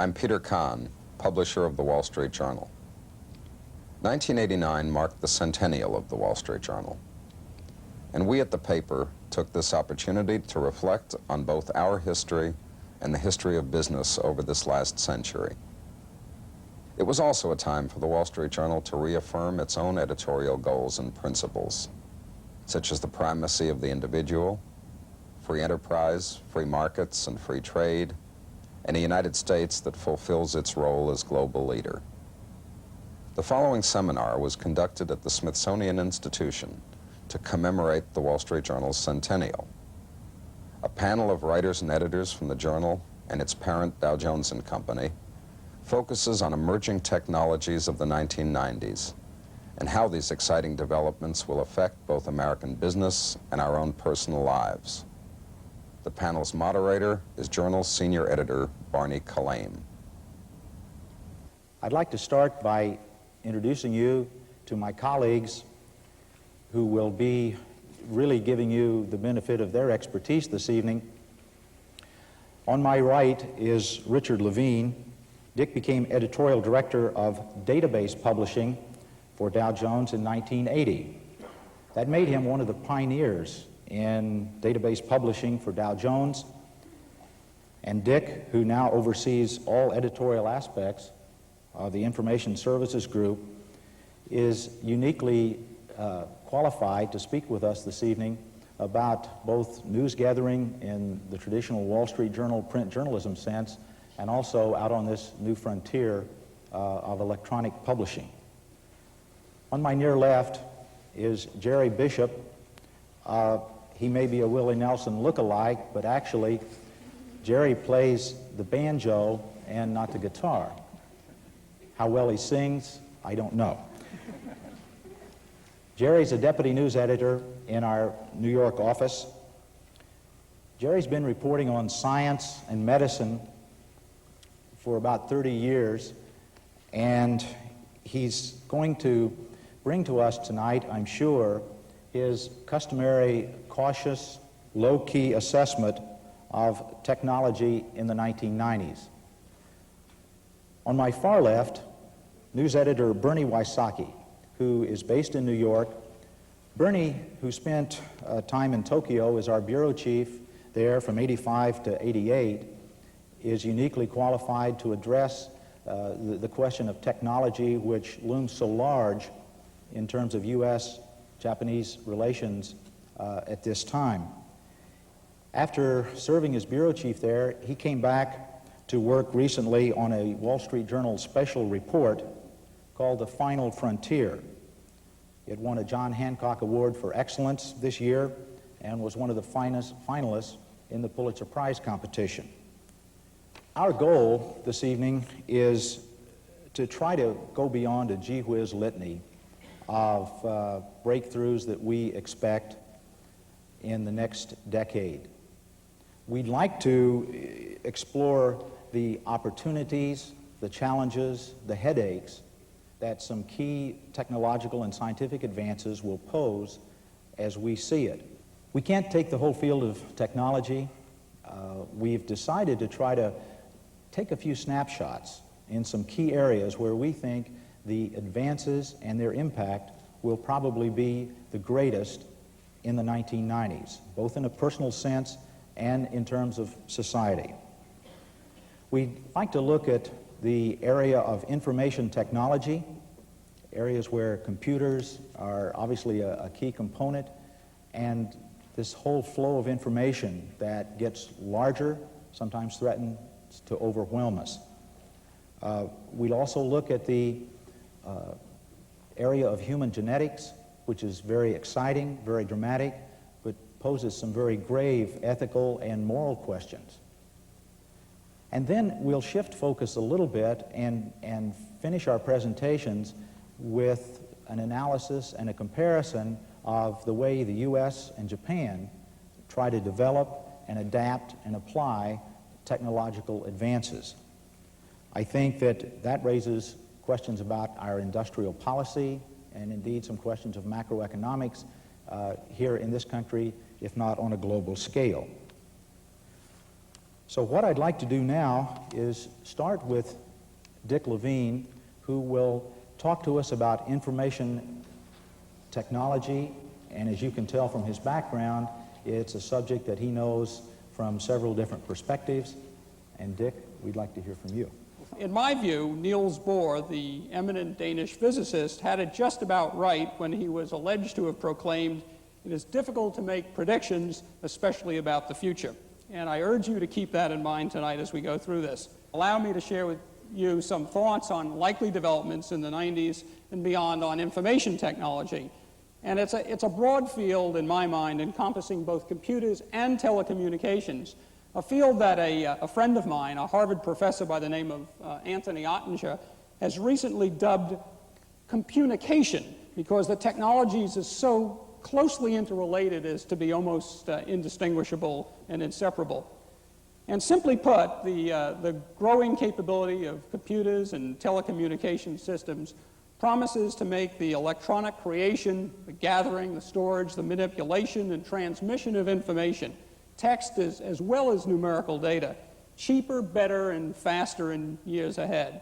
I'm Peter Kahn, publisher of the Wall Street Journal. 1989 marked the centennial of the Wall Street Journal, and we at the paper took this opportunity to reflect on both our history and the history of business over this last century. It was also a time for the Wall Street Journal to reaffirm its own editorial goals and principles, such as the primacy of the individual, free enterprise, free markets, and free trade, and a United States that fulfills its role as global leader. The following seminar was conducted at the Smithsonian Institution to commemorate the Wall Street Journal's centennial. A panel of writers and editors from the journal and its parent Dow Jones & Company focuses on emerging technologies of the 1990s and how these exciting developments will affect both American business and our own personal lives. The panel's moderator is Journal's senior editor, Barney Calame. I'd like to start by introducing you to my colleagues who will be really giving you the benefit of their expertise this evening. On my right is Richard Levine. Dick became editorial director of database publishing for Dow Jones in 1980. That made him one of the pioneers in database publishing for Dow Jones. And Dick, who now oversees all editorial aspects of the Information Services Group, is uniquely qualified to speak with us this evening about both news gathering in the traditional Wall Street Journal print journalism sense and also out on this new frontier of electronic publishing. On my near left is Jerry Bishop. He may be a Willie Nelson look-alike, but actually Jerry plays the banjo and not the guitar. How well he sings, I don't know. Jerry's a deputy news editor in our New York office. Jerry's been reporting on science and medicine for about 30 years, and he's going to bring to us tonight, I'm sure, his customary cautious, low-key assessment of technology in the 1990s. On my far left, news editor Bernie Wysocki, who is based in New York. Bernie, who spent time in Tokyo as our bureau chief there from 85 to 88, is uniquely qualified to address the question of technology, which looms so large in terms of U.S.-Japanese relations at this time. After serving as bureau chief there, he came back to work recently on a Wall Street Journal special report called The Final Frontier. It won a John Hancock Award for Excellence this year and was one of the finalists in the Pulitzer Prize competition. Our goal this evening is to try to go beyond a gee whiz litany of breakthroughs that we expect in the next decade. We'd like to explore the opportunities, the challenges, the headaches that some key technological and scientific advances will pose as we see it. We can't take the whole field of technology. We've decided to try to take a few snapshots in some key areas where we think the advances and their impact will probably be the greatest in the 1990s, both in a personal sense and in terms of society. We'd like to look at the area of information technology, areas where computers are obviously a key component, and this whole flow of information that gets larger, sometimes threatens to overwhelm us. We'd also look at the area of human genetics, which is very exciting, very dramatic, but poses some very grave ethical and moral questions. And then we'll shift focus a little bit and finish our presentations with an analysis and a comparison of the way the U.S. and Japan try to develop and adapt and apply technological advances. I think that raises questions about our industrial policy and indeed some questions of macroeconomics here in this country, if not on a global scale. So what I'd like to do now is start with Dick Levine, who will talk to us about information technology, and as you can tell from his background, it's a subject that he knows from several different perspectives. And Dick, we'd like to hear from you. In my view, Niels Bohr, the eminent Danish physicist, had it just about right when he was alleged to have proclaimed, "It is difficult to make predictions, especially about the future." And I urge you to keep that in mind tonight as we go through this. Allow me to share with you some thoughts on likely developments in the 90s and beyond on information technology. And it's a broad field, in my mind, encompassing both computers and telecommunications, a field that a friend of mine, a Harvard professor by the name of Anthony Ottinger, has recently dubbed communication, because the technologies are so closely interrelated as to be almost indistinguishable and inseparable. And simply put, the growing capability of computers and telecommunication systems promises to make the electronic creation, the gathering, the storage, the manipulation, and transmission of information, text as well as numerical data, cheaper, better, and faster in years ahead.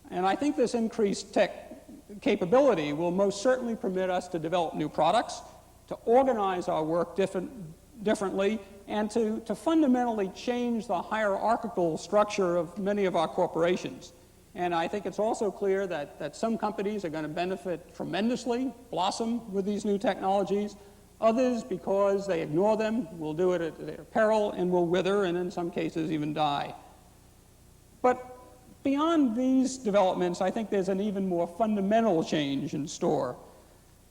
And I think this increased tech capability will most certainly permit us to develop new products, to organize our work differently, and to fundamentally change the hierarchical structure of many of our corporations. And I think it's also clear that some companies are going to benefit tremendously, blossom with these new technologies. Others, because they ignore them, will do it at their peril and will wither and in some cases even die. But beyond these developments, I think there's an even more fundamental change in store,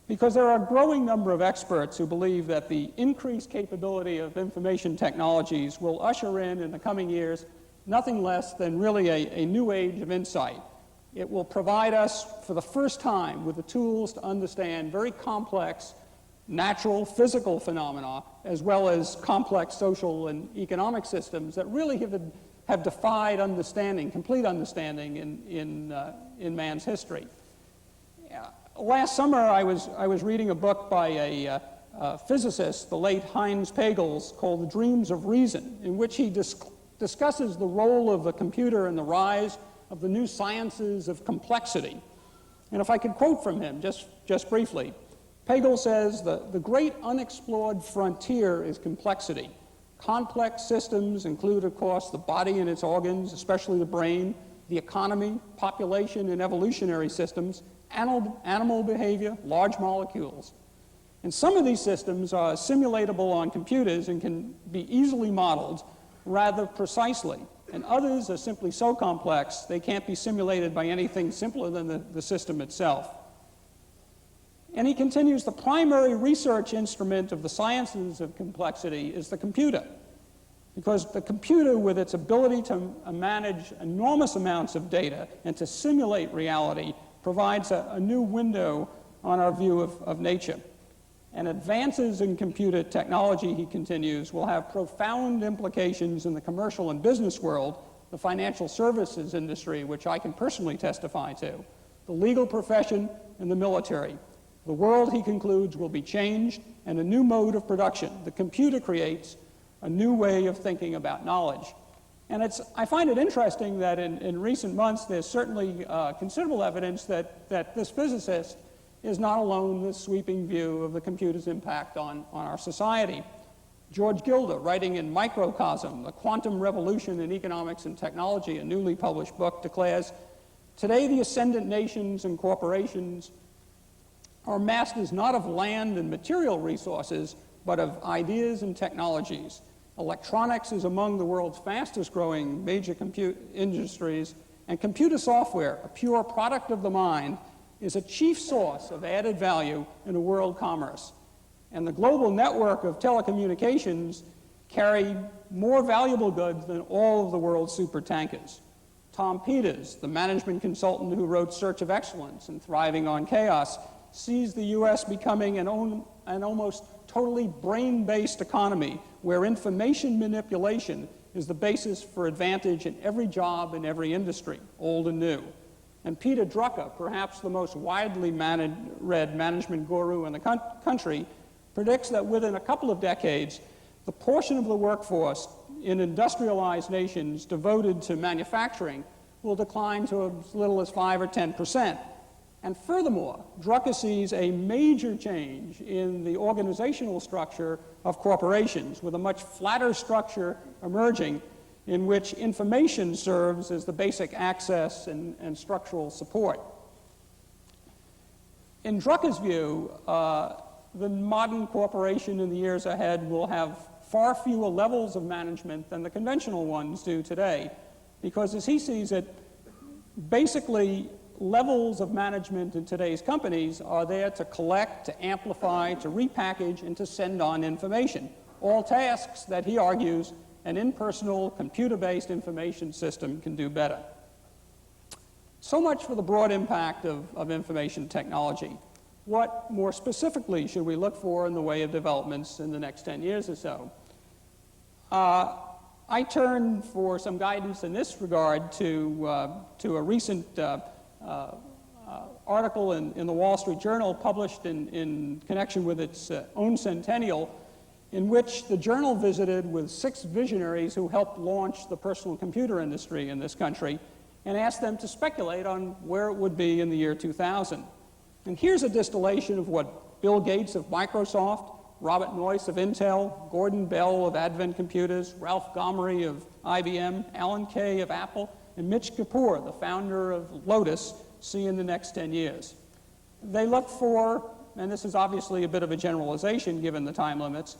because there are a growing number of experts who believe that the increased capability of information technologies will usher in the coming years nothing less than really a new age of insight. It will provide us, for the first time, with the tools to understand very complex natural, physical phenomena, as well as complex social and economic systems that really have defied understanding, complete understanding in man's history. Last summer, I was reading a book by a physicist, the late Heinz Pagels, called The Dreams of Reason, in which he discusses the role of the computer and the rise of the new sciences of complexity. And if I could quote from him just briefly, Pagel says, the great unexplored frontier is complexity. Complex systems include, of course, the body and its organs, especially the brain, the economy, population and evolutionary systems, animal behavior, large molecules. And some of these systems are simulatable on computers and can be easily modeled rather precisely. And others are simply so complex they can't be simulated by anything simpler than the system itself. And he continues, the primary research instrument of the sciences of complexity is the computer, because the computer, with its ability to manage enormous amounts of data and to simulate reality, provides a new window on our view of nature. And advances in computer technology, he continues, will have profound implications in the commercial and business world, the financial services industry, which I can personally testify to, the legal profession, and the military. The world, he concludes, will be changed, and a new mode of production. The computer creates a new way of thinking about knowledge. And I find it interesting that in recent months there's certainly considerable evidence that this physicist is not alone in this sweeping view of the computer's impact on our society. George Gilder, writing in Microcosm, The Quantum Revolution in Economics and Technology, a newly published book, declares, today the ascendant nations and corporations are masters not of land and material resources, but of ideas and technologies. Electronics is among the world's fastest growing major industries, and computer software, a pure product of the mind, is a chief source of added value in a world commerce. And the global network of telecommunications carry more valuable goods than all of the world's supertankers. Tom Peters, the management consultant who wrote Search of Excellence and Thriving on Chaos, sees the U.S. becoming an almost totally brain-based economy where information manipulation is the basis for advantage in every job in every industry, old and new. And Peter Drucker, perhaps the most widely read management guru in the country, predicts that within a couple of decades, the portion of the workforce in industrialized nations devoted to manufacturing will decline to as little as 5 or 10%. And furthermore, Drucker sees a major change in the organizational structure of corporations, with a much flatter structure emerging in which information serves as the basic access and structural support. In Drucker's view, the modern corporation in the years ahead will have far fewer levels of management than the conventional ones do today, because as he sees it, basically levels of management in today's companies are there to collect, to amplify, to repackage, and to send on information, all tasks that he argues an impersonal, computer-based information system can do better. So much for the broad impact of information technology. What more specifically should we look for in the way of developments in the next 10 years or so? I turn for some guidance in this regard to a recent article in the Wall Street Journal published in connection with its own centennial, in which the journal visited with 6 visionaries who helped launch the personal computer industry in this country and asked them to speculate on where it would be in the year 2000. And here's a distillation of what Bill Gates of Microsoft, Robert Noyce of Intel, Gordon Bell of Advent Computers, Ralph Gomery of IBM, Alan Kay of Apple, and Mitch Kapoor, the founder of Lotus, see in the next 10 years. They look for, and this is obviously a bit of a generalization given the time limits,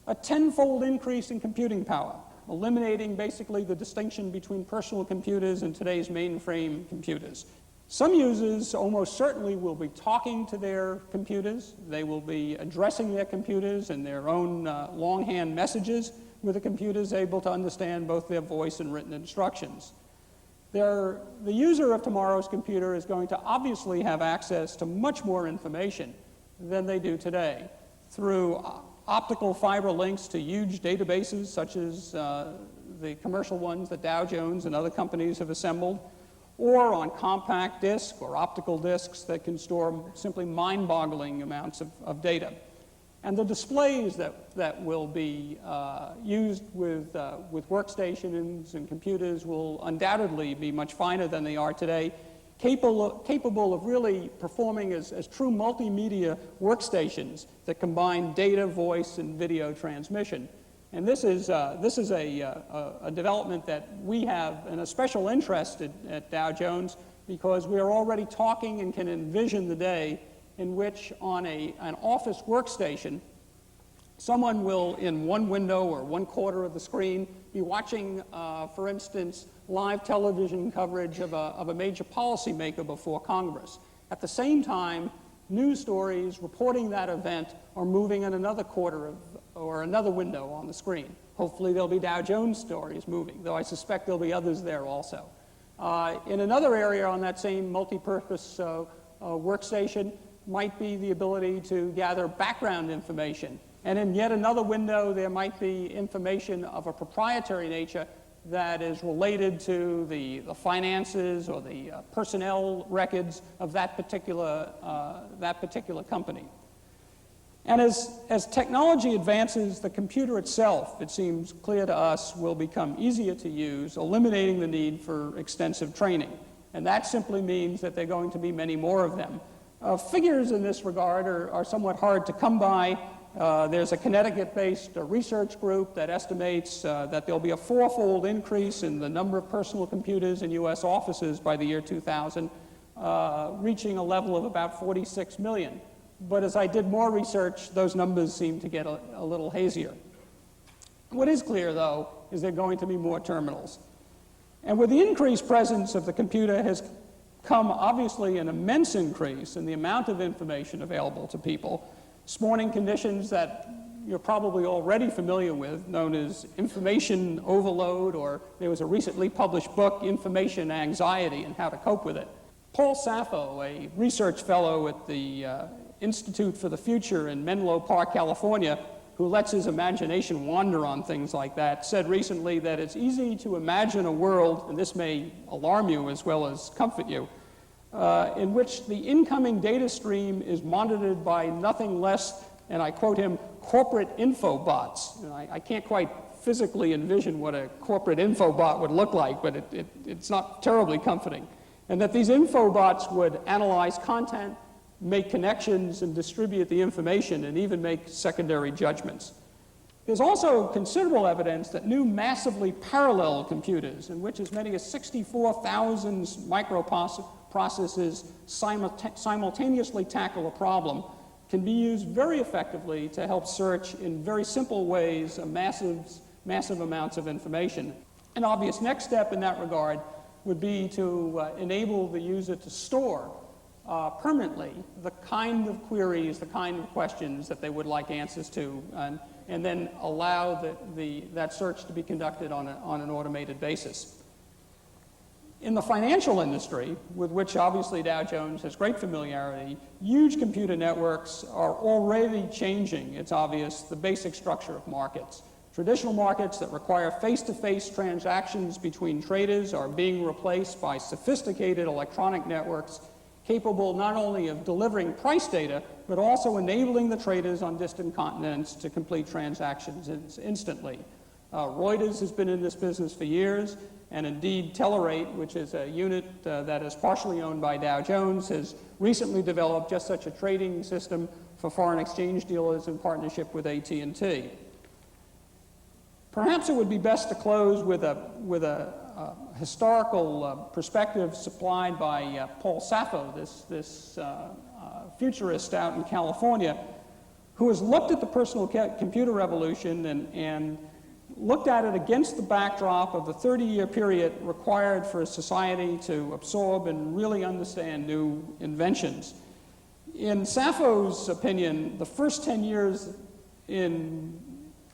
a 10-fold increase in computing power, eliminating basically the distinction between personal computers and today's mainframe computers. Some users almost certainly will be talking to their computers. They will be addressing their computers and their own longhand messages, with the computers able to understand both their voice and written instructions. The user of tomorrow's computer is going to obviously have access to much more information than they do today through optical fiber links to huge databases such as the commercial ones that Dow Jones and other companies have assembled, or on compact disk or optical disks that can store simply mind-boggling amounts of data. And the displays that will be used with workstations and computers will undoubtedly be much finer than they are today, capable of really performing as true multimedia workstations that combine data, voice, and video transmission. And this is a development that we have in a special interest at Dow Jones, because we are already talking and can envision the day in which on an office workstation, someone will, in one window or one quarter of the screen, be watching, for instance, live television coverage of a major policymaker before Congress. At the same time, news stories reporting that event are moving in another quarter or another window on the screen. Hopefully there'll be Dow Jones stories moving, though I suspect there'll be others there also. In another area on that same multi-purpose workstation might be the ability to gather background information. And in yet another window, there might be information of a proprietary nature that is related to the finances or the personnel records of that particular company. And as technology advances, the computer itself, it seems clear to us, will become easier to use, eliminating the need for extensive training. And that simply means that there are going to be many more of them. Figures in this regard are somewhat hard to come by. There's a Connecticut-based research group that estimates that there'll be a 4-fold increase in the number of personal computers in U.S. offices by the year 2000, reaching a level of about 46 million. But as I did more research, those numbers seem to get a little hazier. What is clear, though, is there are going to be more terminals. And with the increased presence of the computer has come, obviously, an immense increase in the amount of information available to people, spawning conditions that you're probably already familiar with, known as information overload, or there was a recently published book, Information Anxiety and How to Cope with It. Paul Sappho, a research fellow at the Institute for the Future in Menlo Park, California, who lets his imagination wander on things like that, said recently that it's easy to imagine a world, and this may alarm you as well as comfort you, in which the incoming data stream is monitored by nothing less and I quote him, corporate info bots. And I can't quite physically envision what a corporate info bot would look like, but it's not terribly comforting. And that these info bots would analyze content, make connections, and distribute the information, and even make secondary judgments. There's also considerable evidence that new massively parallel computers, in which as many as 64,000 microprocessors simultaneously tackle a problem, can be used very effectively to help search in very simple ways massive amounts of information. An obvious next step in that regard would be to enable the user to store permanently the kind of queries, the kind of questions that they would like answers to, and then allow that search to be conducted on an automated basis. In the financial industry, with which obviously Dow Jones has great familiarity, huge computer networks are already changing, it's obvious, the basic structure of markets. Traditional markets that require face-to-face transactions between traders are being replaced by sophisticated electronic networks capable not only of delivering price data, but also enabling the traders on distant continents to complete transactions instantly. Reuters has been in this business for years, and indeed Telerate, which is a unit that is partially owned by Dow Jones, has recently developed just such a trading system for foreign exchange dealers in partnership with AT&T. Perhaps it would be best to close with a historical perspective supplied by Paul Sappho, this futurist out in California, who has looked at the personal computer revolution and looked at it against the backdrop of the 30-year period required for a society to absorb and really understand new inventions. In Sappho's opinion, the first 10 years in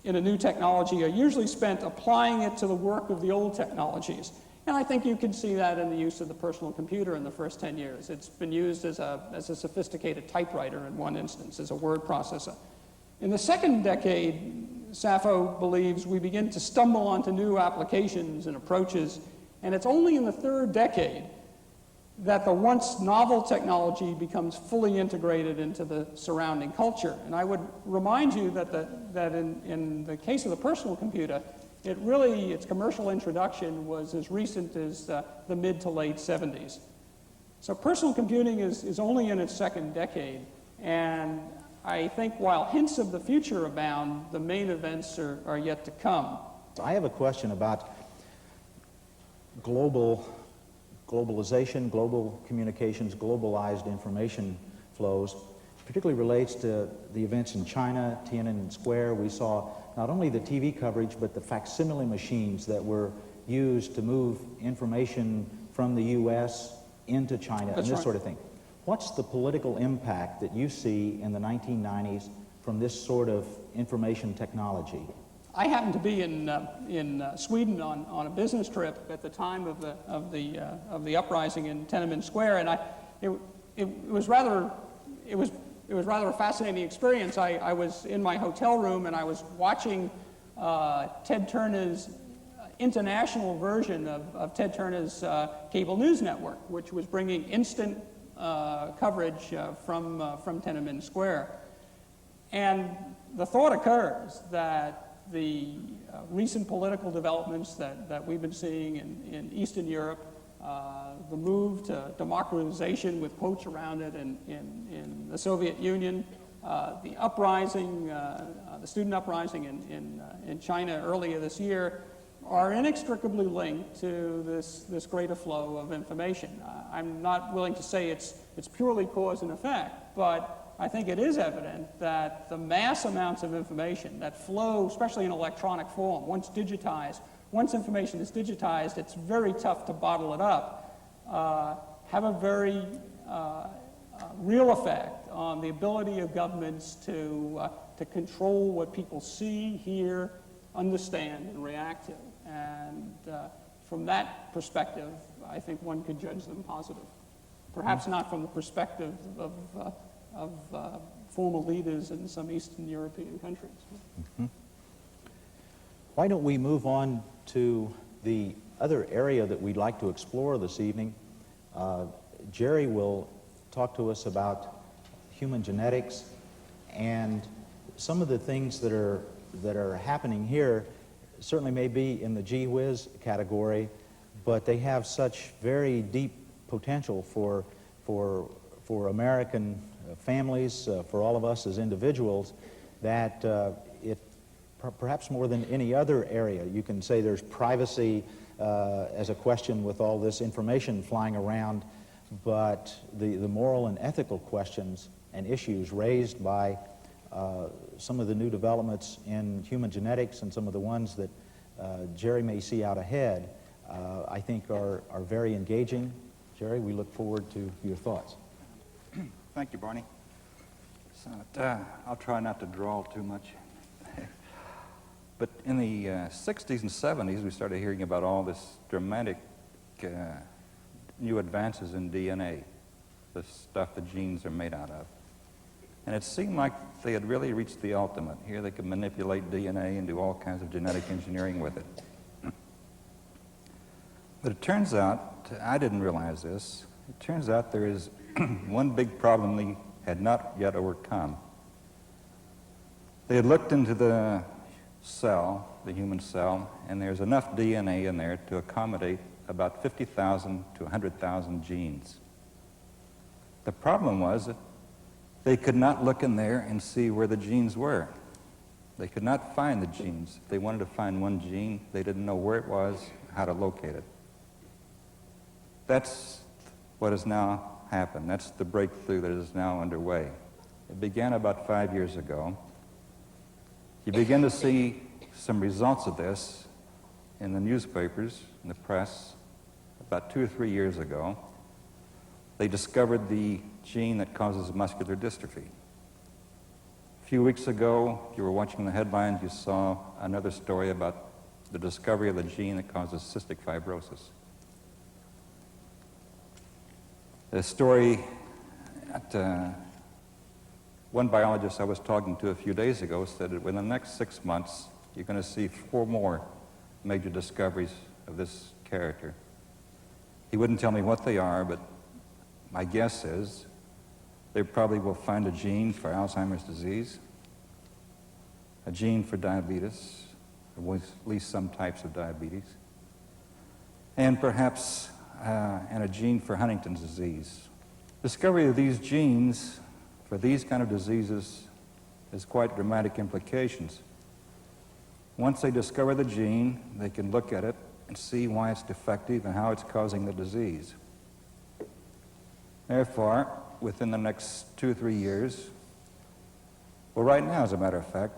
a new technology are usually spent applying it to the work of the old technologies. And I think you can see that in the use of the personal computer in the first 10 years. It's been used as a sophisticated typewriter in one instance, as a word processor. In the second decade, Sappho believes we begin to stumble onto new applications and approaches, and it's only in the third decade that the once novel technology becomes fully integrated into the surrounding culture. And I would remind you that in the case of the personal computer, its commercial introduction was as recent as the mid to late 70s. So personal computing is only in its second decade, and I think while hints of the future abound, the main events are yet to come. I have a question about globalization, global communications, globalized information flows, particularly relates to the events in China, Tiananmen Square. We saw not only the TV coverage, but the facsimile machines that were used to move information from the U.S. into China and this sort of thing. What's the political impact that you see in the 1990s from this sort of information technology? I happened to be in Sweden on a business trip at the time of the uprising in Tiananmen Square, and it was rather a fascinating experience. I was in my hotel room and I was watching Ted Turner's international version of Ted Turner's cable news network, which was bringing instant coverage from Tiananmen Square. And the thought occurs that the recent political developments that we've been seeing in Eastern Europe, the move to democratization with quotes around it in the Soviet Union, the uprising, the student uprising in China earlier this year, are inextricably linked to this greater flow of information. I'm not willing to say it's purely cause and effect, but I think it is evident that the mass amounts of information that flow, especially in electronic form, once information is digitized, it's very tough to bottle it up, have a very real effect on the ability of governments to control what people see, hear, understand, and react to. And from that perspective, I think one could judge them positive. Perhaps not from the perspective of former leaders in some Eastern European countries. Mm-hmm. Why don't we move on to the other area that we'd like to explore this evening? Jerry will talk to us about human genetics And some of the things that are happening here certainly may be in the gee whiz category, but they have such very deep potential for American families, for all of us as individuals, that perhaps more than any other area, you can say there's privacy as a question with all this information flying around, but the moral and ethical questions and issues raised by some of the new developments in human genetics and some of the ones that Jerry may see out ahead, I think are very engaging. Jerry, we look forward to your thoughts. Thank you, Barney. So, I'll try not to drawl too much. But in the 60s and 70s, we started hearing about all this dramatic new advances in DNA, the stuff the genes are made out of. And it seemed like they had really reached the ultimate. Here they could manipulate DNA and do all kinds of genetic engineering with it. But it turns out, I didn't realize this, it turns out there is one big problem they had not yet overcome. They had looked into the cell, the human cell, and there's enough DNA in there to accommodate about 50,000 to 100,000 genes. The problem was that they could not look in there and see where the genes were. They could not find the genes. If they wanted to find one gene, they didn't know where it was, how to locate it. That's what has now happened. That's the breakthrough that is now underway. It began about 5 years ago. You begin to see some results of this in the newspapers, in the press. About 2 or 3 years ago, they discovered the gene that causes muscular dystrophy. A few weeks ago, if you were watching the headlines, you saw another story about the discovery of the gene that causes cystic fibrosis. The story at one biologist I was talking to a few days ago said that within the next 6 months, you're going to see 4 more major discoveries of this character. He wouldn't tell me what they are, but my guess is they probably will find a gene for Alzheimer's disease, a gene for diabetes, or at least some types of diabetes, and perhaps and a gene for Huntington's disease. Discovery of these genes for these kind of diseases has quite dramatic implications. Once they discover the gene, they can look at it and see why it's defective and how it's causing the disease. Therefore, within the next 2 or 3 years, well, right now, as a matter of fact,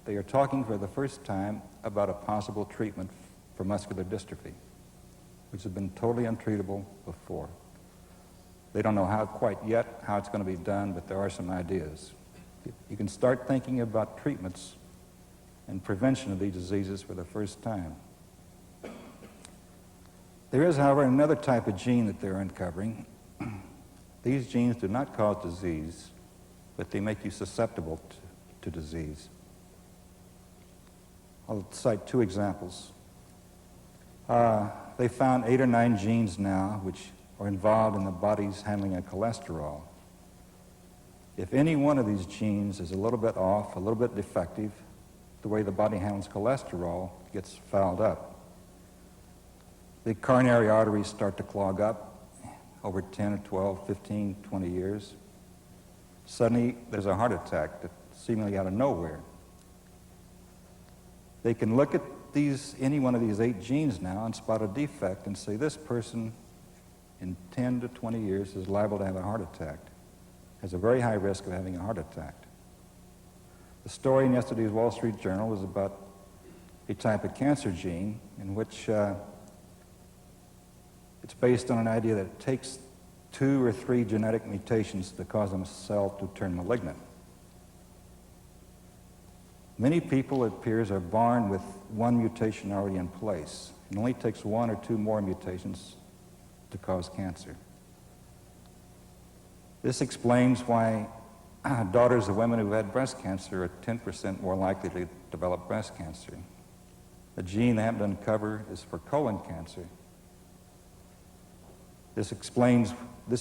they are talking for the first time about a possible treatment for muscular dystrophy, which has been totally untreatable before. They don't know how quite yet how it's going to be done, but there are some ideas. You can start thinking about treatments and prevention of these diseases for the first time. There is, however, another type of gene that they're uncovering. These genes do not cause disease, but they make you susceptible to disease. I'll cite 2 examples. They found 8 or 9 genes now which are involved in the body's handling of cholesterol. If any one of these genes is a little bit off, a little bit defective, the way the body handles cholesterol gets fouled up. The coronary arteries start to clog up over 10 or 12, 15, 20 years. Suddenly, there's a heart attack that's seemingly out of nowhere. They can look at any one of these 8 genes now and spot a defect and say this person in 10 to 20 years is liable to have a heart attack, has a very high risk of having a heart attack. The story in yesterday's Wall Street Journal was about a type of cancer gene in which it's based on an idea that it takes 2 or 3 genetic mutations to cause a cell to turn malignant. Many people, it appears, are born with one mutation already in place. It only takes 1 or 2 more mutations to cause cancer. This explains why daughters of women who had breast cancer are 10% more likely to develop breast cancer. The gene they happen to uncover is for colon cancer. This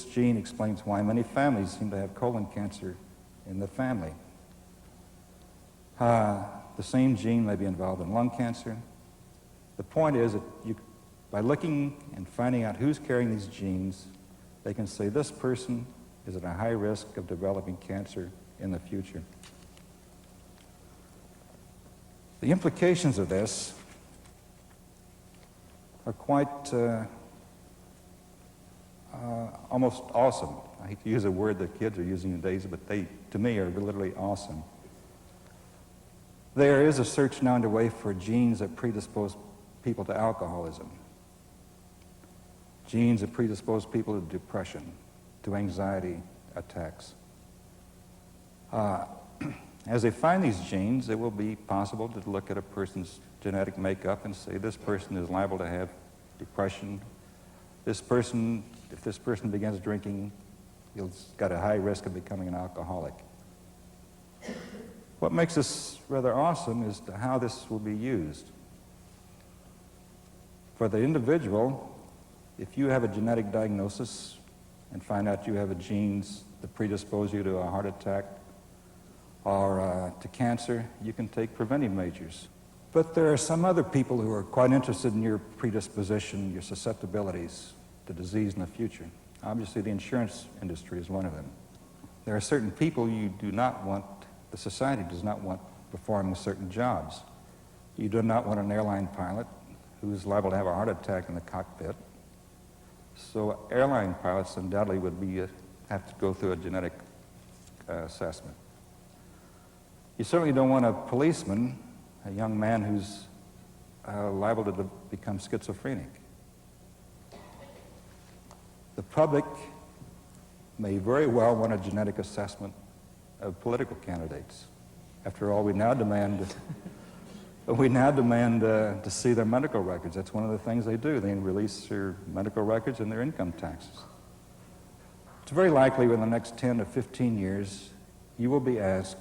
gene explains why many families seem to have colon cancer in the family. The same gene may be involved in lung cancer. The point is that by looking and finding out who's carrying these genes, they can say this person is at a high risk of developing cancer in the future. The implications of this are quite almost awesome. I hate to use a word that kids are using nowadays, but they, to me, are literally awesome. There is a search now underway for genes that predispose people to alcoholism, genes that predispose people to depression, to anxiety attacks. As they find these genes, it will be possible to look at a person's genetic makeup and say this person is liable to have depression. This person, if this person begins drinking, he's got a high risk of becoming an alcoholic. What makes this rather awesome is how this will be used. For the individual, if you have a genetic diagnosis and find out you have genes that predispose you to a heart attack or to cancer, you can take preventive measures. But there are some other people who are quite interested in your predisposition, your susceptibilities to disease in the future. Obviously, the insurance industry is one of them. There are certain people you do not want, the society does not want performing certain jobs. You do not want an airline pilot who's liable to have a heart attack in the cockpit. So airline pilots undoubtedly would have to go through a genetic assessment. You certainly don't want a policeman, a young man who's liable to become schizophrenic. The public may very well want a genetic assessment of political candidates. After all, we now demand to see their medical records. That's one of the things they do. They release their medical records and their income taxes. It's very likely within the next 10 to 15 years, you will be asked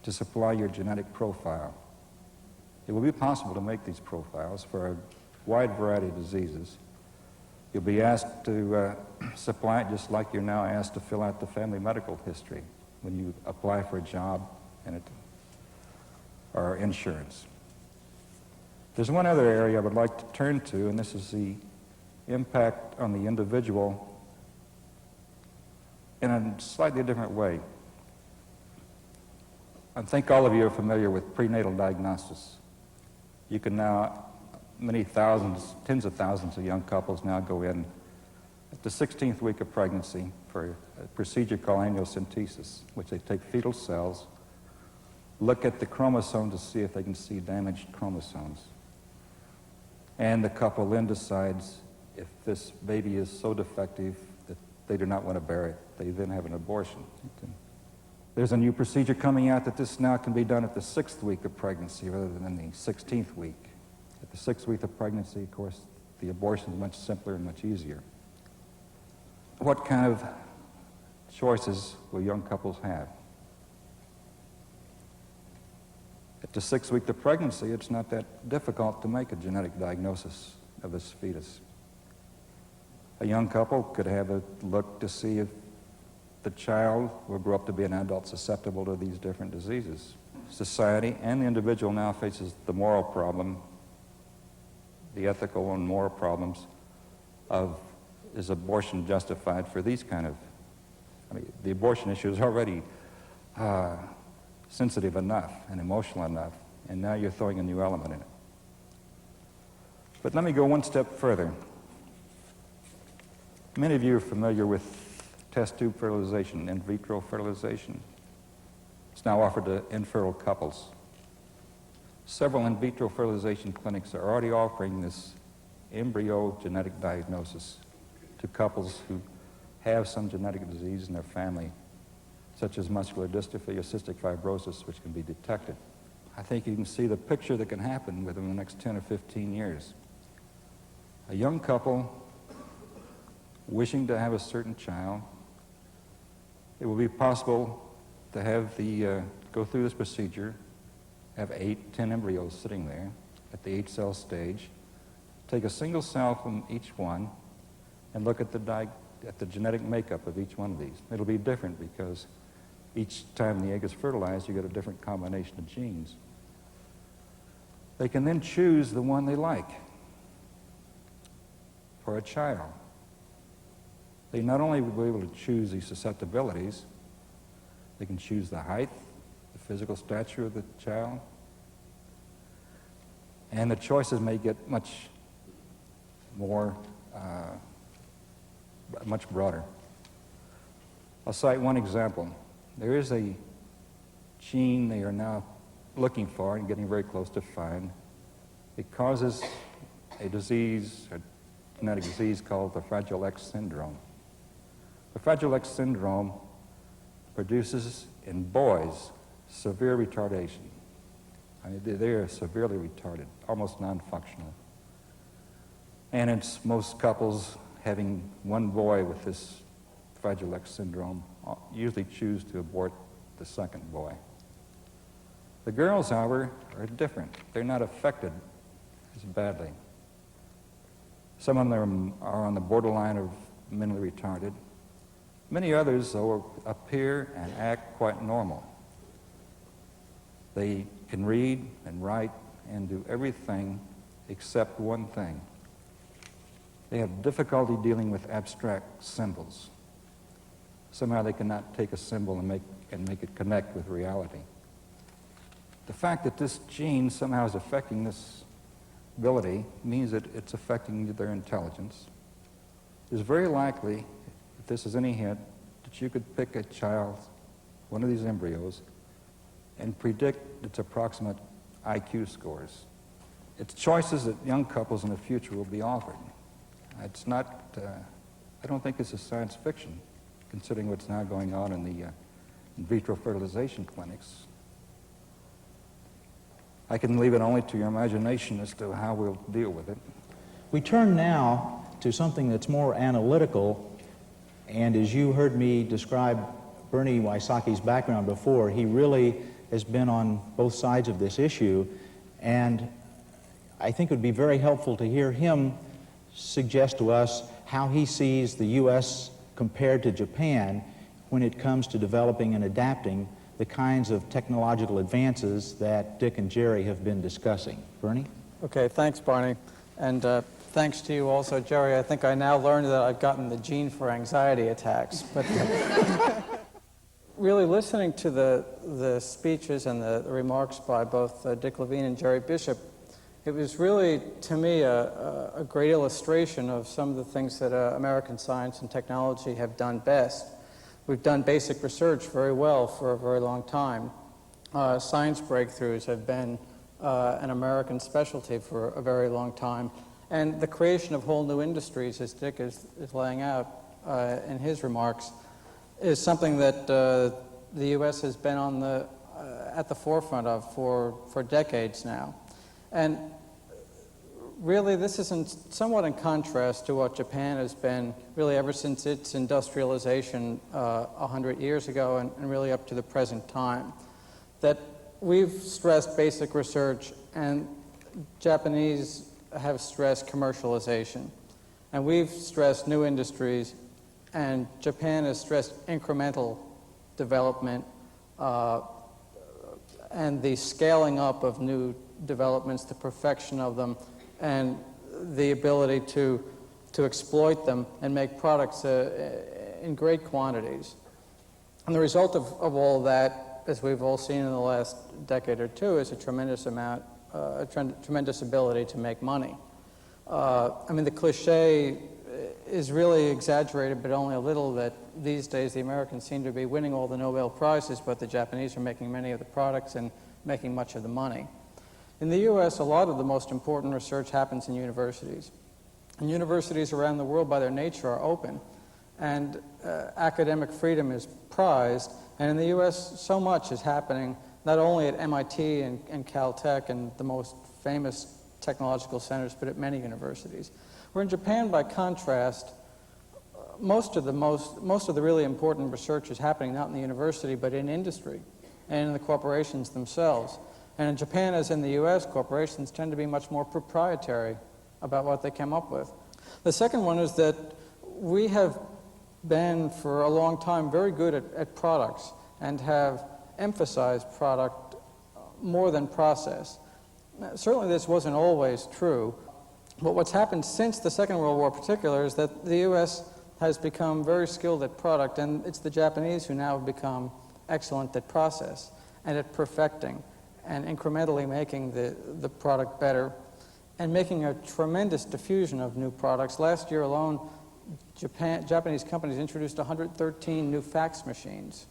to supply your genetic profile. It will be possible to make these profiles for a wide variety of diseases. You'll be asked to supply it just like you're now asked to fill out the family medical history when you apply for a job or insurance. There's one other area I would like to turn to, and this is the impact on the individual in a slightly different way. I think all of you are familiar with prenatal diagnosis. You can now, many thousands, tens of thousands of young couples now go in at the 16th week of pregnancy for a procedure called amniocentesis, which they take fetal cells, look at the chromosome to see if they can see damaged chromosomes. And the couple then decides if this baby is so defective that they do not want to bear it, they then have an abortion. There's a new procedure coming out that this now can be done at the 6th week of pregnancy rather than the 16th week. At the 6th week of pregnancy, of course, the abortion is much simpler and much easier. What kind of choices will young couples have? At the 6th week of pregnancy, it's not that difficult to make a genetic diagnosis of this fetus. A young couple could have a look to see if the child will grow up to be an adult susceptible to these different diseases. Society and the individual now faces the moral problem, the ethical and moral problems of is abortion justified for these kind of, the abortion issue is already sensitive enough and emotional enough, and now you're throwing a new element in it. But let me go one step further. Many of you are familiar with test tube fertilization, in vitro fertilization. It's now offered to infertile couples. Several in vitro fertilization clinics are already offering this embryo genetic diagnosis to couples who have some genetic disease in their family, such as muscular dystrophy or cystic fibrosis, which can be detected. I think you can see the picture that can happen within the next 10 or 15 years. A young couple wishing to have a certain child, it will be possible to have go through this procedure, have 8, 10 embryos sitting there at the 8-cell stage, take a single cell from each one, and look at the genetic makeup of each one of these. It'll be different because Each time the egg is fertilized, you get a different combination of genes. They can then choose the one they like for a child. They not only will be able to choose the susceptibilities, they can choose the height, the physical stature of the child, and the choices may get much more, much broader. I'll cite one example. There is a gene they are now looking for and getting very close to find. It causes a disease, a genetic disease called the Fragile X syndrome. The Fragile X syndrome produces in boys severe retardation. I mean, they're severely retarded, almost non-functional. And it's most couples having one boy with this Fragile X syndrome usually choose to abort the second boy. The girls, however, are different. They're not affected as badly. Some of them are on the borderline of mentally retarded. Many others, though, appear and act quite normal. They can read and write and do everything except one thing. They have difficulty dealing with abstract symbols. Somehow they cannot take a symbol and make it connect with reality. The fact that this gene somehow is affecting this ability means that it's affecting their intelligence. It's very likely, if this is any hint, that you could pick a child, one of these embryos, and predict its approximate IQ scores. It's choices that young couples in the future will be offered. It's not, I don't think this is science fiction, considering what's now going on in the in vitro fertilization clinics. I can leave it only to your imagination as to how we'll deal with it. We turn now to something that's more analytical, and as you heard me describe Bernie Wysocki's background before, he really has been on both sides of this issue, and I think it would be very helpful to hear him suggest to us how he sees the U.S. compared to Japan when it comes to developing and adapting the kinds of technological advances that Dick and Jerry have been discussing. Bernie? Okay, thanks, Barney. And thanks to you also, Jerry. I think I now learned that I've gotten the gene for anxiety attacks. But really listening to the speeches and the remarks by both Dick Levine and Jerry Bishop, it was really, to me, a great illustration of some of the things that American science and technology have done best. We've done basic research very well for a very long time. Science breakthroughs have been an American specialty for a very long time. And the creation of whole new industries, as Dick is laying out in his remarks, is something that the U.S. has been on at the forefront of for decades now. And really, this is somewhat in contrast to what Japan has been really ever since its industrialization 100 years ago and really up to the present time. That we've stressed basic research, and Japanese have stressed commercialization. And we've stressed new industries, and Japan has stressed incremental development and the scaling up of new developments, the perfection of them, and the ability to exploit them and make products in great quantities. And the result of all that, as we've all seen in the last decade or two, is a tremendous tremendous ability to make money. I mean, the cliche is really exaggerated, but only a little, that these days the Americans seem to be winning all the Nobel Prizes, but the Japanese are making many of the products and making much of the money. In the U.S., a lot of the most important research happens in universities. And universities around the world, by their nature, are open. And academic freedom is prized. And in the U.S., so much is happening, not only at MIT and Caltech and the most famous technological centers, but at many universities. Where in Japan, by contrast, most of the really important research is happening not in the university, but in industry and in the corporations themselves. And in Japan, as in the U.S., corporations tend to be much more proprietary about what they come up with. The second one is that we have been, for a long time, very good at products. and have emphasized product more than process. Now, certainly this wasn't always true, but what's happened since the Second World War in particular is that the U.S. has become very skilled at product, and it's the Japanese who now have become excellent at process and at perfecting and incrementally making the product better and making a tremendous diffusion of new products. Last year alone, Japanese companies introduced 113 new fax machines,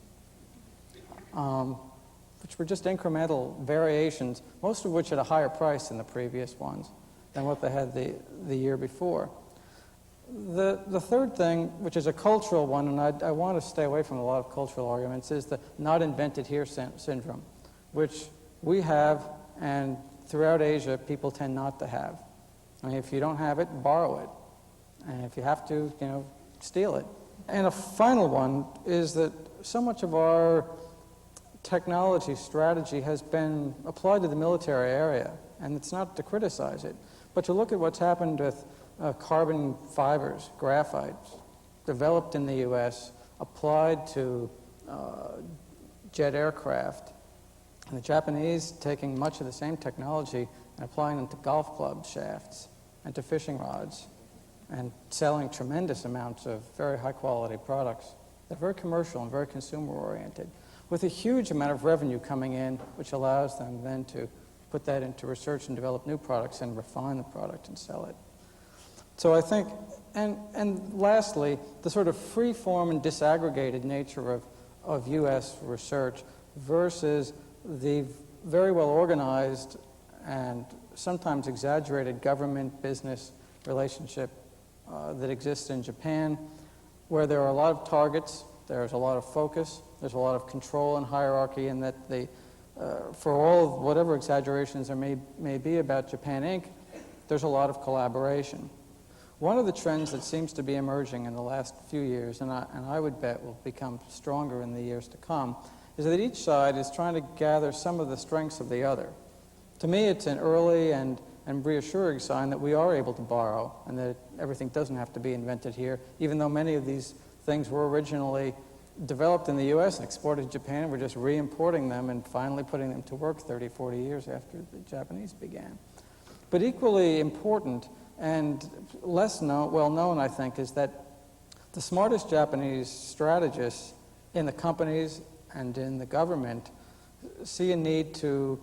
which were just incremental variations, most of which at a higher price than the previous ones, than what they had the year before. The third thing, which is a cultural one, and I want to stay away from a lot of cultural arguments, is the not invented here syndrome, which we have, and throughout Asia, people tend not to have. I mean, if you don't have it, borrow it. And if you have to, steal it. And a final one is that so much of our technology strategy has been applied to the military area, and it's not to criticize it, but to look at what's happened with carbon fibers, graphite, developed in the U.S., applied to jet aircraft, and the Japanese taking much of the same technology and applying them to golf club shafts and to fishing rods and selling tremendous amounts of very high-quality products that are very commercial and very consumer-oriented, with a huge amount of revenue coming in, which allows them then to put that into research and develop new products and refine the product and sell it. So I think, and lastly, the sort of free-form and disaggregated nature of U.S. research versus the very well-organized and sometimes exaggerated government-business relationship that exists in Japan, where there are a lot of targets, there's a lot of focus, there's a lot of control and hierarchy, and that for all whatever exaggerations there may be about Japan Inc., there's a lot of collaboration. One of the trends that seems to be emerging in the last few years, and I would bet will become stronger in the years to come, is that each side is trying to gather some of the strengths of the other. To me, it's an early and reassuring sign that we are able to borrow and that everything doesn't have to be invented here, even though many of these things were originally developed in the U.S. and exported to Japan. We're just re-importing them and finally putting them to work 30, 40 years after the Japanese began. But equally important and less well known, I think, is that the smartest Japanese strategists in the companies and in the government see a need to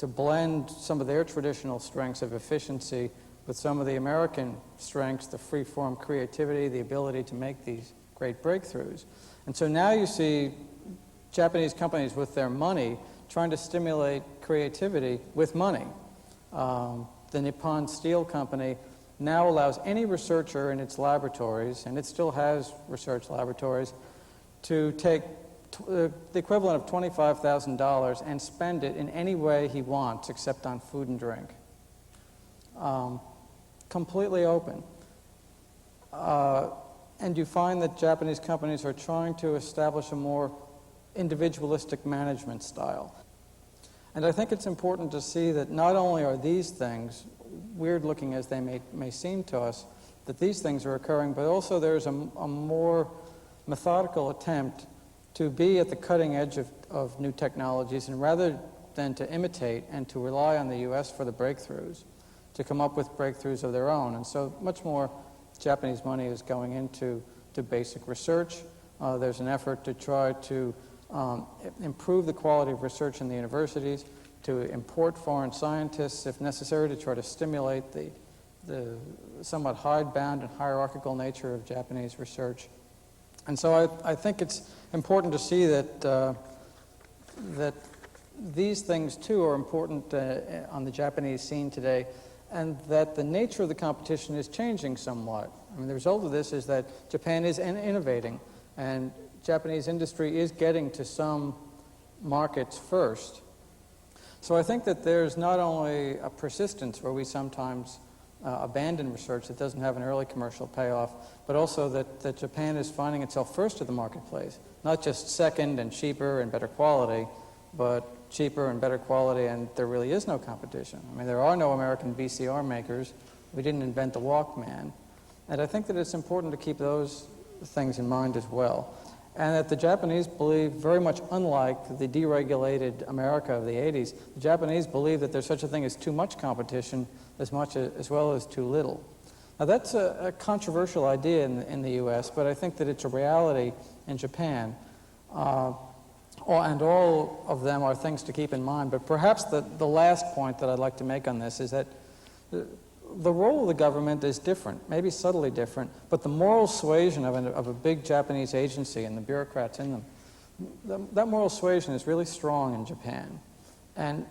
blend some of their traditional strengths of efficiency with some of the American strengths, the free-form creativity, the ability to make these great breakthroughs. And so now you see Japanese companies with their money trying to stimulate creativity with money. The Nippon Steel Company now allows any researcher in its laboratories, and it still has research laboratories, to take the equivalent of $25,000 and spend it in any way he wants except on food and drink. Completely open. And you find that Japanese companies are trying to establish a more individualistic management style. And I think it's important to see that not only are these things, weird looking as they may seem to us, that these things are occurring, but also there's a more methodical attempt to be at the cutting edge of new technologies, and rather than to imitate and to rely on the U.S. for the breakthroughs, to come up with breakthroughs of their own. And so much more Japanese money is going into basic research. There's an effort to try to improve the quality of research in the universities, to import foreign scientists, if necessary, to try to stimulate the somewhat hidebound and hierarchical nature of Japanese research. And so I think it's important to see that these things, too, are important on the Japanese scene today, and that the nature of the competition is changing somewhat. I mean, the result of this is that Japan is innovating, and Japanese industry is getting to some markets first. So I think that there's not only a persistence where we sometimes abandon research that doesn't have an early commercial payoff, but also that Japan is finding itself first to the marketplace, not just second and cheaper and better quality, but cheaper and better quality, and there really is no competition. I mean, there are no American VCR makers. We didn't invent the Walkman. And I think that it's important to keep those things in mind as well. and that the Japanese believe, very much unlike the deregulated America of the 80s, the Japanese believe that there's such a thing as too much competition as well as too little. Now that's a controversial idea in the U.S., but I think that it's a reality in Japan. And all of them are things to keep in mind. But perhaps the last point that I'd like to make on this is that the role of the government is different, maybe subtly different, but the moral suasion of a big Japanese agency and the bureaucrats in them, that moral suasion is really strong in Japan. And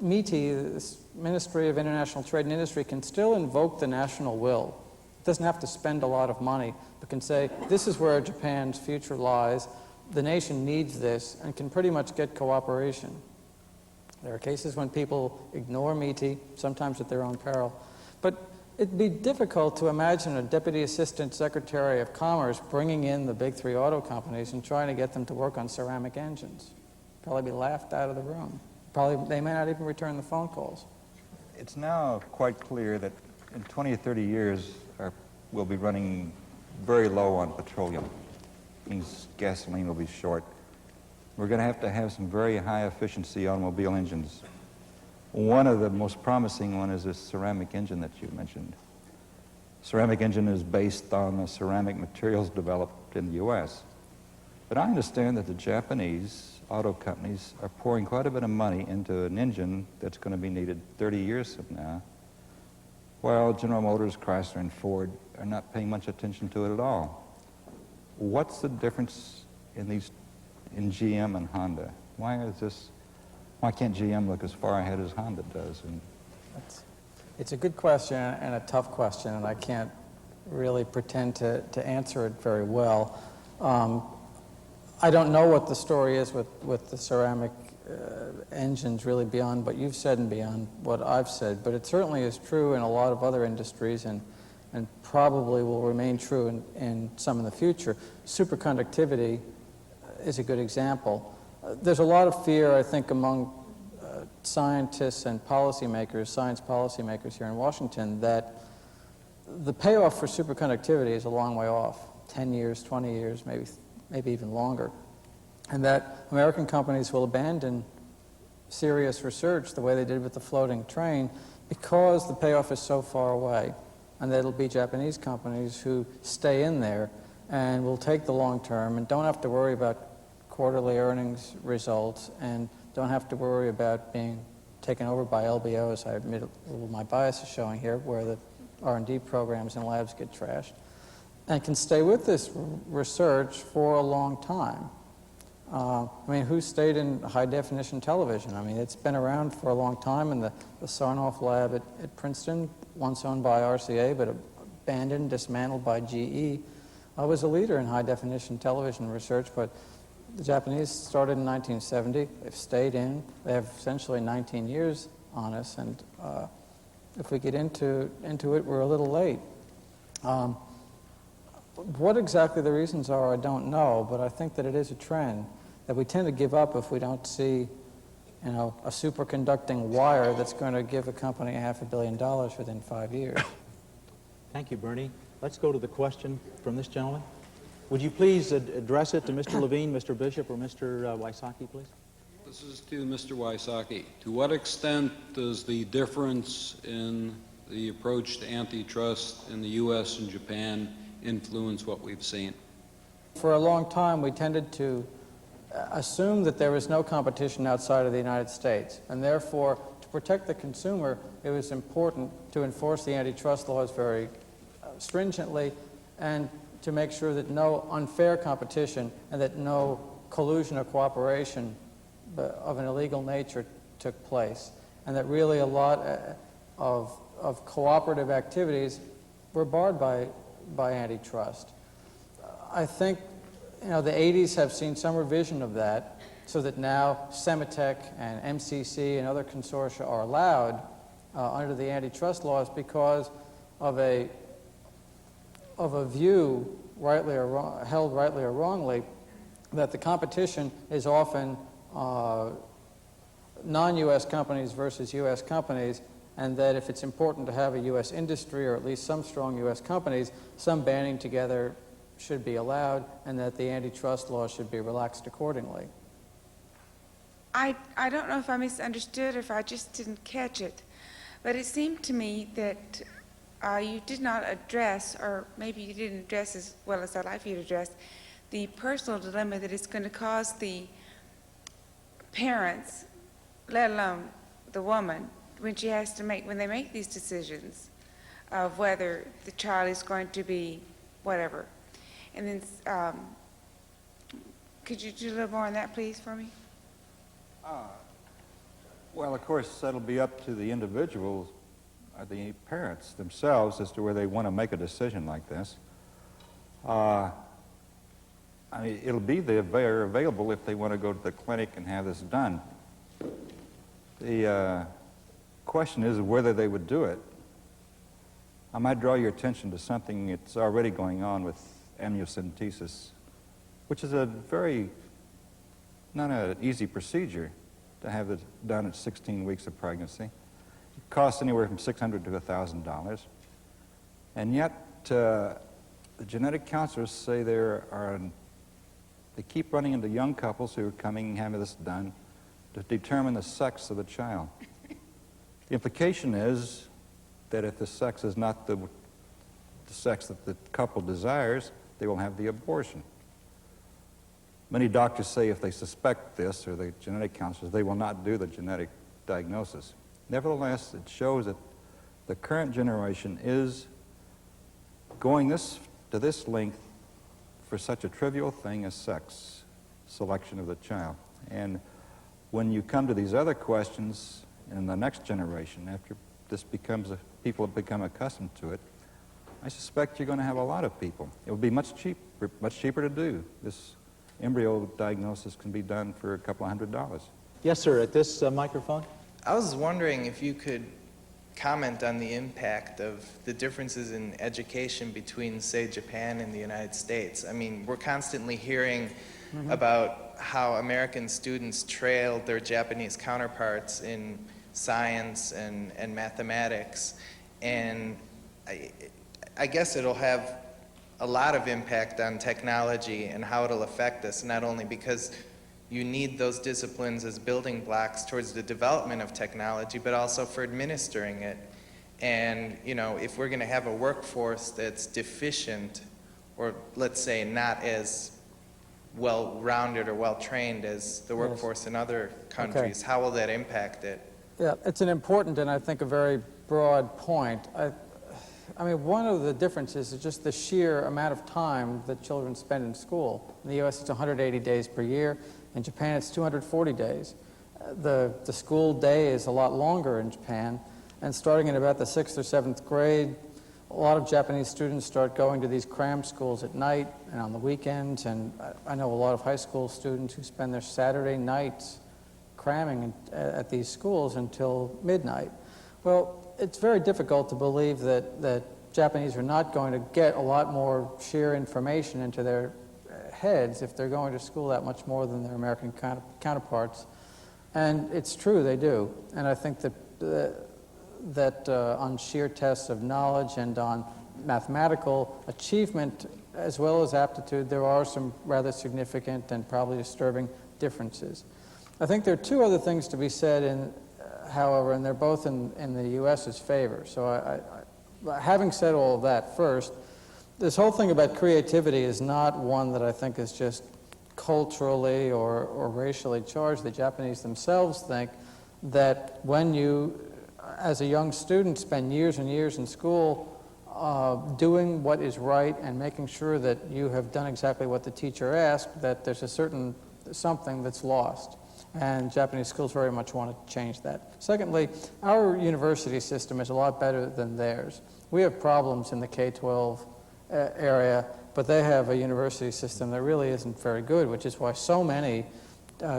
MITI, this Ministry of International Trade and Industry, can still invoke the national will. It doesn't have to spend a lot of money, but can say, this is where Japan's future lies. The nation needs this, and can pretty much get cooperation. There are cases when people ignore MITI, sometimes at their own peril. But it'd be difficult to imagine a Deputy Assistant Secretary of Commerce bringing in the big three auto companies and trying to get them to work on ceramic engines. Probably be laughed out of the room. Probably they may not even return the phone calls. It's now quite clear that in 20 or 30 years, we'll be running very low on petroleum. Means gasoline will be short. We're going to have some very high efficiency automobile engines. One of the most promising one is this ceramic engine that you mentioned. Ceramic engine is based on the ceramic materials developed in the U.S. But I understand that the Japanese auto companies are pouring quite a bit of money into an engine that's going to be needed 30 years from now, while General Motors, Chrysler, and Ford are not paying much attention to it at all. What's the difference in GM and Honda? Why can't GM look as far ahead as Honda does? It's a good question and a tough question, and I can't really pretend to answer it very well. I don't know what the story is with the ceramic engines really beyond what you've said and beyond what I've said, but it certainly is true in a lot of other industries and probably will remain true in some in the future. Superconductivity is a good example. There's a lot of fear, I think, among scientists and policymakers, science policymakers here in Washington, that the payoff for superconductivity is a long way off, 10 years, 20 years, maybe even longer, and that American companies will abandon serious research the way they did with the floating train because the payoff is so far away, and that it'll be Japanese companies who stay in there and will take the long term and don't have to worry about quarterly earnings results and don't have to worry about being taken over by LBOs. I admit my bias is showing here, where the R&D programs and labs get trashed, and can stay with this research for a long time. I mean, who stayed in high-definition television? I mean, it's been around for a long time, and the Sarnoff lab at Princeton, once owned by RCA, but abandoned, dismantled by GE, was a leader in high-definition television research, but the Japanese started in 1970. They've stayed in. They have essentially 19 years on us, and if we get into it, we're a little late. What exactly the reasons are, I don't know, but I think that it is a trend that we tend to give up if we don't see, a superconducting wire that's going to give a company $500 million within 5 years. Thank you, Bernie. Let's go to the question from this gentleman. Would you please address it to Mr. Levine, Mr. Bishop, or Mr. Wysocki, please? This is to Mr. Wysocki. To what extent does the difference in the approach to antitrust in the U.S. and Japan influence what we've seen? For a long time, we tended to assume that there was no competition outside of the United States, and therefore, to protect the consumer, it was important to enforce the antitrust laws very stringently and to make sure that no unfair competition and that no collusion or cooperation of an illegal nature took place, and that really a lot of cooperative activities were barred by antitrust. I think the 80s have seen some revision of that, so that now Semitech and MCC and other consortia are allowed under the antitrust laws because of a view, rightly or wrong, held rightly or wrongly, that the competition is often non-U.S. companies versus U.S. companies, and that if it's important to have a U.S. industry, or at least some strong U.S. companies, some banding together should be allowed and that the antitrust law should be relaxed accordingly. I don't know if I misunderstood or if I just didn't catch it, but it seemed to me that you did not address, or maybe you didn't address as well as I'd like for you to address, the personal dilemma that it's going to cause the parents, let alone the woman, when she has to make, when they make these decisions of whether the child is going to be whatever. And then, could you do a little more on that, please, for me? Well, of course, that'll be up to the individuals, the parents themselves, as to where they want to make a decision like this. I mean, it'll be there available if they want to go to the clinic and have this done. The question is whether they would do it. I might draw your attention to something that's already going on with amniocentesis, which is a not an easy procedure to have it done at 16 weeks of pregnancy. It costs anywhere from $600 to $1,000. And yet, the genetic counselors say they keep running into young couples who are coming and having this done to determine the sex of the child. The implication is that if the sex is not the sex that the couple desires, they will have the abortion. Many doctors say if they suspect this, or the genetic counselors, they will not do the genetic diagnosis. Nevertheless, it shows that the current generation is going to this length for such a trivial thing as sex selection of the child. And when you come to these other questions in the next generation, after this people have become accustomed to it, I suspect you're going to have a lot of people. It will be much cheaper to do. This embryo diagnosis can be done for a couple of $100. Yes, sir, at this microphone. I was wondering if you could comment on the impact of the differences in education between, say, Japan and the United States. I mean, we're constantly hearing about how American students trail their Japanese counterparts in science and mathematics, and I guess it'll have a lot of impact on technology and how it'll affect us, not only because you need those disciplines as building blocks towards the development of technology, but also for administering it. And, you know, if we're going to have a workforce that's deficient, or let's say not as well-rounded or well-trained as the workforce in other countries, how will that impact it? Yeah, it's an important and I think a very broad point. I mean, one of the differences is just the sheer amount of time that children spend in school. In the U.S., it's 180 days per year. In Japan, it's 240 days. The school day is a lot longer in Japan, and starting in about the 6th or 7th grade, a lot of Japanese students start going to these cram schools at night and on the weekends, and I know a lot of high school students who spend their Saturday nights cramming at these schools until midnight. Well, it's very difficult to believe that Japanese are not going to get a lot more sheer information into their heads if they're going to school that much more than their American counterparts. And it's true, they do. And I think that on sheer tests of knowledge and on mathematical achievement as well as aptitude, there are some rather significant and probably disturbing differences. I think there are two other things to be said, however, and they're both in the U.S.'s favor. So having said all of that first, this whole thing about creativity is not one that I think is just culturally or racially charged. The Japanese themselves think that when you, as a young student, spend years and years in school doing what is right and making sure that you have done exactly what the teacher asked, that there's a certain something that's lost. And Japanese schools very much want to change that. Secondly, our university system is a lot better than theirs. We have problems in the K-12 area, but they have a university system that really isn't very good, which is why so many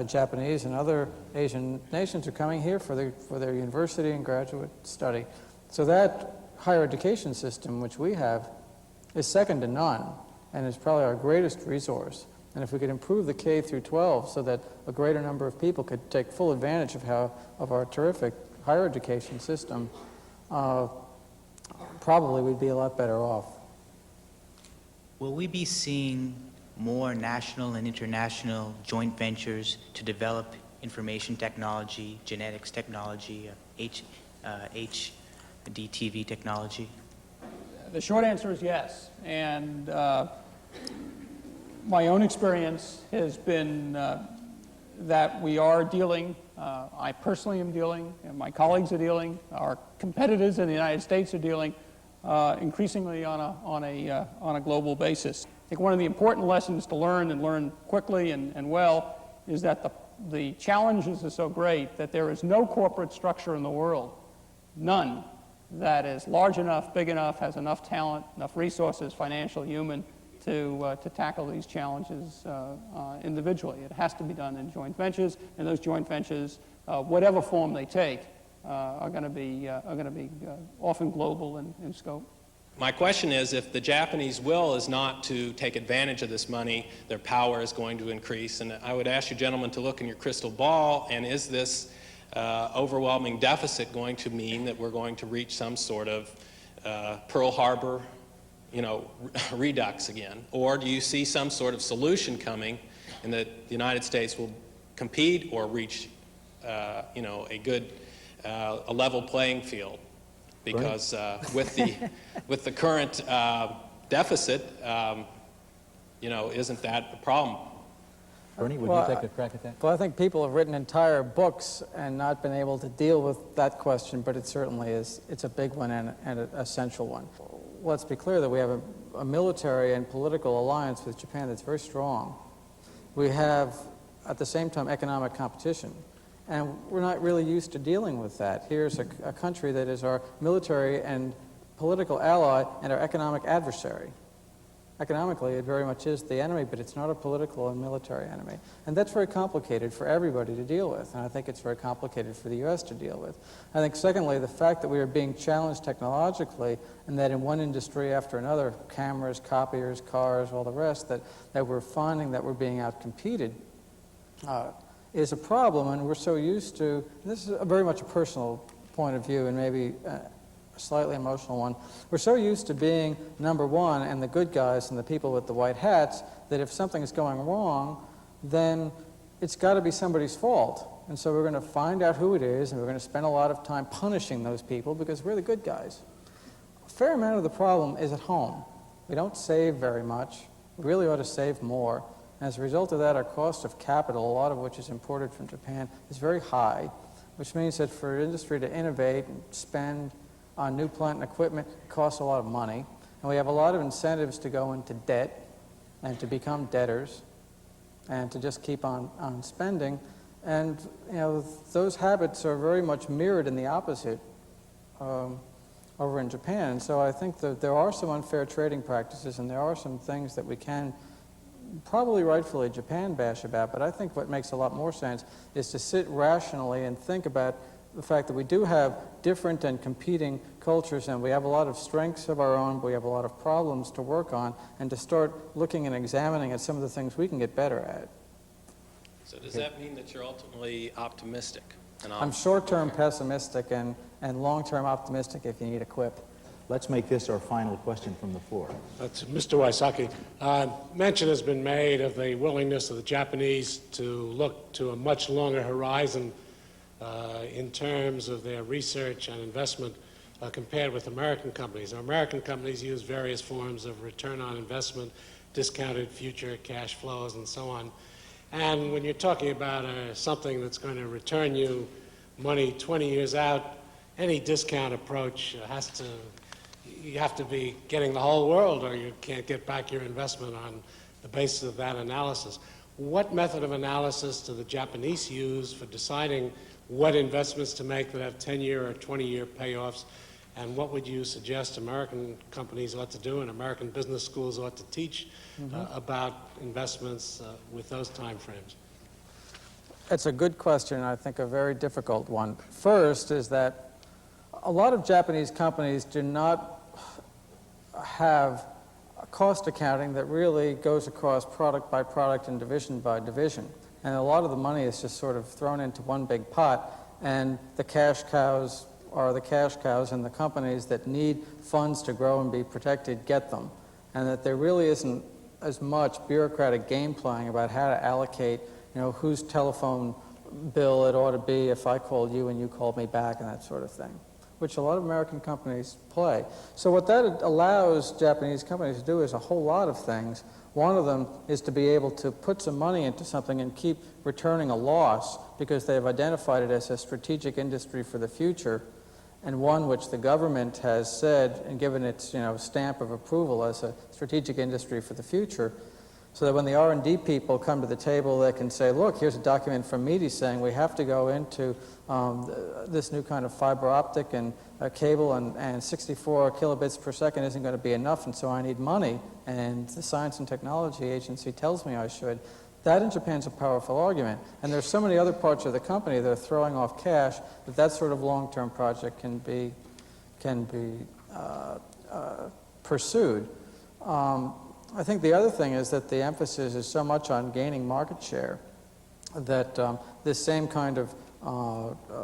Japanese and other Asian nations are coming here for their university and graduate study. So that higher education system, which we have, is second to none and is probably our greatest resource. And if we could improve the K through 12 so that a greater number of people could take full advantage of our terrific higher education system, probably we'd be a lot better off. Will we be seeing more national and international joint ventures to develop information technology, genetics technology, HDTV technology? The short answer is yes. And my own experience has been that we are dealing, I personally am dealing, and my colleagues are dealing, our competitors in the United States are dealing increasingly on a global basis. I think one of the important lessons to learn, and learn quickly and well, is that the challenges are so great that there is no corporate structure in the world, none, that is large enough, big enough, has enough talent, enough resources, financial, human, to tackle these challenges individually. It has to be done in joint ventures, and those joint ventures, whatever form they take, are going to be often global in scope. My question is, if the Japanese will is not to take advantage of this money, their power is going to increase. And I would ask you gentlemen to look in your crystal ball, and is this overwhelming deficit going to mean that we're going to reach some sort of Pearl Harbor, redux again? Or do you see some sort of solution coming, and that the United States will compete or reach, a good, a level playing field? Because with the current deficit, isn't that a problem? Bernie, would you take a crack at that? Well, I think people have written entire books and not been able to deal with that question, but it certainly is. It's a big one and an essential one. Let's be clear that we have a military and political alliance with Japan that's very strong. We have, at the same time, economic competition. And we're not really used to dealing with that. Here's a country that is our military and political ally and our economic adversary. Economically, it very much is the enemy, but it's not a political and military enemy. And that's very complicated for everybody to deal with, and I think it's very complicated for the U.S. to deal with. I think, secondly, the fact that we are being challenged technologically, and that in one industry after another, cameras, copiers, cars, all the rest, that we're finding that we're being outcompeted, is a problem, and we're so used to, this is very much a personal point of view and maybe a slightly emotional one, we're so used to being number one and the good guys and the people with the white hats that if something is going wrong, then it's got to be somebody's fault. And so we're going to find out who it is, and we're going to spend a lot of time punishing those people because we're the good guys. A fair amount of the problem is at home. We don't save very much. We really ought to save more. As a result of that, our cost of capital, a lot of which is imported from Japan, is very high, which means that for industry to innovate and spend on new plant and equipment, it costs a lot of money. And we have a lot of incentives to go into debt and to become debtors and to just keep on spending. And those habits are very much mirrored in the opposite over in Japan. So I think that there are some unfair trading practices, and there are some things that we can probably rightfully Japan bash about, but I think what makes a lot more sense is to sit rationally and think about the fact that we do have different and competing cultures, and we have a lot of strengths of our own, but we have a lot of problems to work on, and to start looking and examining at some of the things we can get better at. So does that mean that you're ultimately optimistic? I'm short-term pessimistic and long-term optimistic if you need a quip. Let's make this our final question from the floor. That's Mr. Wysocki. Mention has been made of the willingness of the Japanese to look to a much longer horizon in terms of their research and investment compared with American companies. Now, American companies use various forms of return on investment, discounted future cash flows, and so on. And when you're talking about something that's going to return you money 20 years out, any discount approach you have to be getting the whole world, or you can't get back your investment on the basis of that analysis. What method of analysis do the Japanese use for deciding what investments to make that have 10-year or 20-year payoffs, and what would you suggest American companies ought to do and American business schools ought to teach about investments with those time frames? It's a good question, I think a very difficult one. First is that a lot of Japanese companies do not have a cost accounting that really goes across product by product and division by division. And a lot of the money is just sort of thrown into one big pot, and the cash cows are the cash cows, and the companies that need funds to grow and be protected get them. and that there really isn't as much bureaucratic game playing about how to allocate, whose telephone bill it ought to be if I called you and you called me back and that sort of thing, which a lot of American companies play. So what that allows Japanese companies to do is a whole lot of things. One of them is to be able to put some money into something and keep returning a loss because they've identified it as a strategic industry for the future, and one which the government has said and given its stamp of approval as a strategic industry for the future, so that when the R&D people come to the table, they can say, look, here's a document from MEDI saying we have to go into this new kind of fiber optic and cable, and 64 kilobits per second isn't going to be enough, and so I need money, and the Science and Technology Agency tells me I should. That in Japan is a powerful argument. And there's so many other parts of the company that are throwing off cash that that sort of long-term project can be pursued. I think the other thing is that the emphasis is so much on gaining market share that this same kind of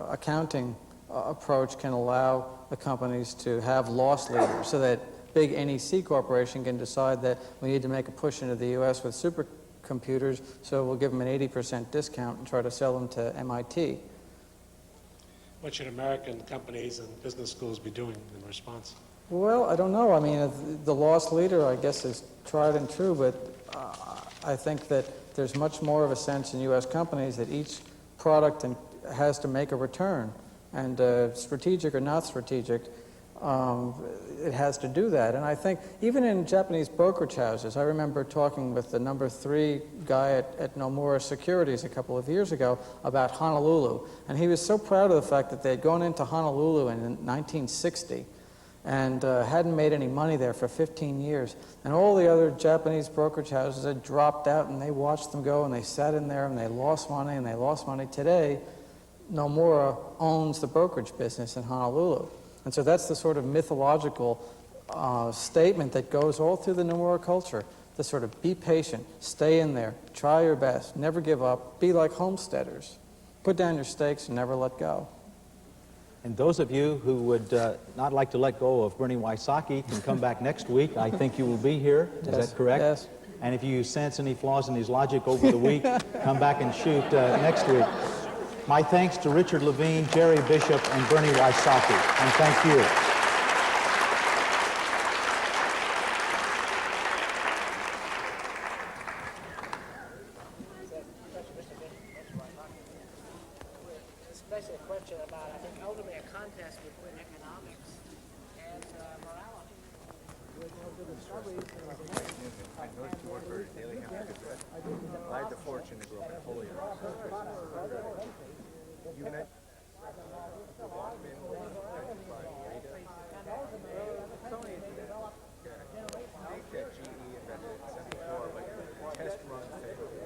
accounting approach can allow the companies to have loss leaders, so that big NEC corporation can decide that we need to make a push into the U.S. with supercomputers, so we'll give them an 80% discount and try to sell them to MIT. What should American companies and business schools be doing in response? Well, I don't know. I mean, the loss leader, I guess, is tried and true, but I think that there's much more of a sense in U.S. companies that each product has to make a return. And strategic or not strategic, it has to do that. And I think even in Japanese brokerage houses, I remember talking with the number 3 guy at Nomura Securities a couple of years ago about Honolulu. And he was so proud of the fact that they had gone into Honolulu in 1960 and hadn't made any money there for 15 years. And all the other Japanese brokerage houses had dropped out, and they watched them go, and they sat in there, and they lost money, and they lost money. Today, Nomura owns the brokerage business in Honolulu. And so that's the sort of mythological statement that goes all through the Nomura culture. The sort of be patient, stay in there, try your best, never give up, be like homesteaders. Put down your stakes and never let go. And those of you who would not like to let go of Bernie Wysocki can come back next week. I think you will be here. Is that correct? Yes. And if you sense any flaws in his logic over the week, come back and shoot next week. My thanks to Richard Levine, Jerry Bishop, and Bernie Wysocki. And thank you. Especially a question about, I think, ultimately a contest between economics and morality. With no good discoveries, I had the fortune to grow up in Holyoke. Test run failed.